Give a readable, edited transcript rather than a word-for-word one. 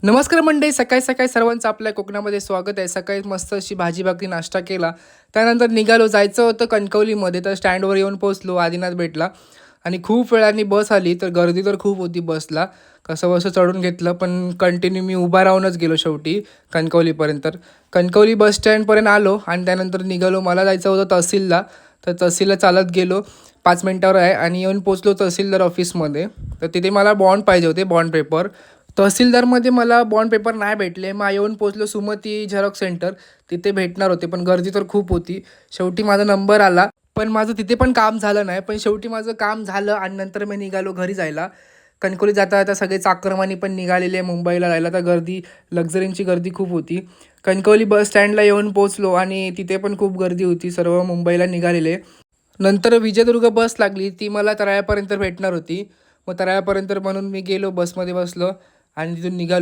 नमस्कार मंडळी, सकाळी सकाळी सर्वांचं आपल्या कोकणामध्ये स्वागत आहे. सकाळी मस्त अशी भाजी भाकरी नाश्ता केला. त्यानंतर निघालो, जायचं होतं कणकवलीमध्ये. तर स्टँडवर येऊन पोहोचलो, आदिनाथ भेटला आणि खूप वेळाने बस आली. तर गर्दी तर खूप होती बसला. कसंबसं चढून घेतलं, पण कंटिन्यू मी उभा राहूनच गेलो शेवटी कणकवलीपर्यंत. कणकवली बस स्टँडपर्यंत आलो आणि त्यानंतर निघालो. मला जायचं होतं तहसीलला, तर तहसीलला चालत गेलो. 5 मिनिटावर आहे आणि येऊन पोचलो तहसीलदार ऑफिसमध्ये. तर तिथे मला बॉन्ड पाहिजे होते, बॉन्ड पेपर. तहसीलदारमध्ये मला बॉन्ड पेपर नाही भेटले. मग येऊन पोचलो सुमती झेरॉक्स सेंटर. तिथे भेटणार होते, पण गर्दी तर खूप होती. शेवटी माझा नंबर आला, पण माझं तिथे पण काम झालं नाही. पण शेवटी माझं काम झालं आणि नंतर मी निघालो घरी जायला. कणकवली जाता जाता सगळे चाकरमानी पण निघालेले मुंबईला जायला. तर गर्दी, लक्झरींची गर्दी खूप होती. कणकवली बस स्टँडला येऊन पोचलो आणि तिथे पण खूप गर्दी होती. सर्व मुंबईला निघालेले. नंतर विजयदुर्ग बस लागली, ती मला तराळ्यापर्यंत भेटणार होती. मग तराळ्यापर्यंत म्हणून मी गेलो, बसमध्ये बसलो आणि तिथून निघालो.